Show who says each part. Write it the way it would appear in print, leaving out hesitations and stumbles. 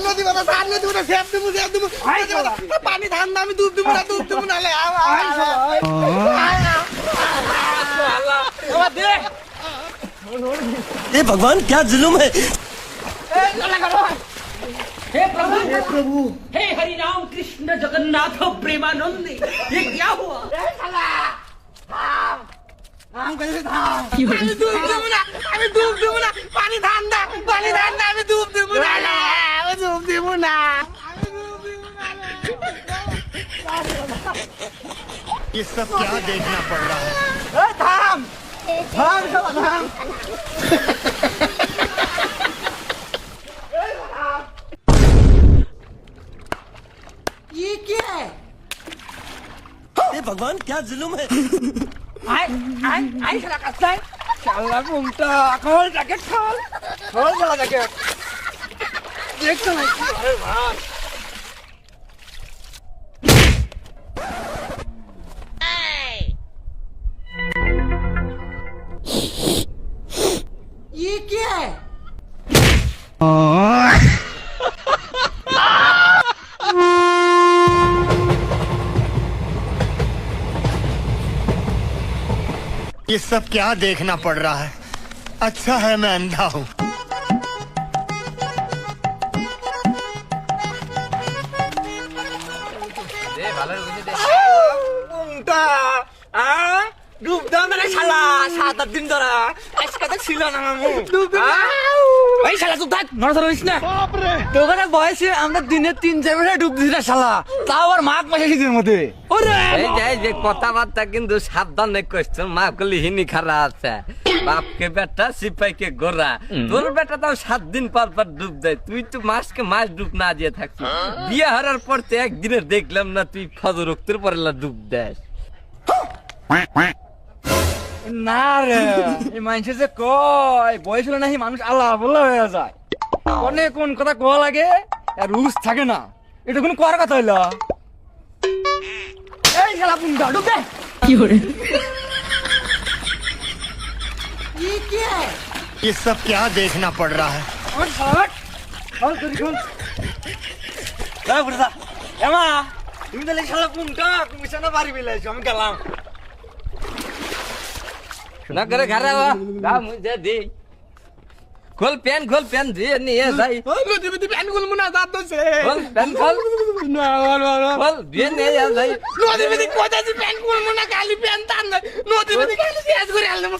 Speaker 1: নদী বাবা সার নদী বাবা সেব দেবো পানি ধান আমি ডুব দেবো না লে
Speaker 2: हे भगवान क्या जुलुम है
Speaker 3: हे प्रभु हे हरि राम कृष्ण जगन्नाथ प्रेमानंद ये क्या हुआ
Speaker 1: আমি ডুব দেবো না পানি ধান আমি ডুব দেবো না
Speaker 4: ये सब क्या देखना पड़ रहा है
Speaker 1: থাম
Speaker 3: ये क्या है
Speaker 2: हे भगवान क्या जुलुम है
Speaker 1: আই শালা কাছাই শালা ঘুমটা খোল জ্যাকেট খোল শালা জ্যাকেট দেখছো না আরে বাস
Speaker 3: ये क्या है
Speaker 4: ये सब क्या देखना पड़ रहा है अच्छा है मैं अंधा हूँ
Speaker 1: ঘুমটা ডুব দাও না শালা 7-8 দিন ধরে আজকে তো ছিল না মামু ওই শালা চুপ থাক নড়াচড়া করিস না তোকে বয়সে আমরা দিনে 3-4 বেলা ডুব দিছি না শালা তাও আর মাঘ মাসে শীতের মধ্যে ওরে
Speaker 5: এই যে কথাবার্তা কিন্তু সাবধানে কইছ মা কলি হিনি খারা আছে বাপকে বেটা সিপাইকে গোরা তোর বেটা তাও 7 দিন পর পর ডুব দেয় তুই তো মাসকে মাস ডুব না দিয়ে থাকছিস বিয়ে হারার পর তো একদিনে দেখলাম না তুই ফজর উঠতের পরে ডুব দেস
Speaker 1: না রে এই মানুষে যে কয় বয়স হলে নাকি মানুষ আল্লাহ বল্লা হয়ে যায় অনেক কোন কথা কওয়া লাগে আর রুলস থাকে না এটা কোন কোয়ার কথা হইলো এই শালা পুঙ্গা ডুব দে
Speaker 3: ये क्या है
Speaker 4: ये सब क्या देखना पड़ रहा है
Speaker 1: হট হট হল তুই কোন এই বুড়া এমা তুমি তাহলে শালা পুঙ্গা তুমি সানা বাড়ি বিলাইছো আমি গেলাম
Speaker 5: না করে ঘরে গা মুঝে দি খোল প্যান দিয়ে নিয়ে যাই
Speaker 1: নদী বিদি প্যান গুলো মনে দাঁত দছে
Speaker 5: খোল প্যান খোল
Speaker 1: না
Speaker 5: খোল দিয়ে নিয়ে যাই
Speaker 1: নদী বিদি কোথায় যে প্যান গুলো মনে খালি প্যান টান নদী বিদি খালি শেষ করে আনলাম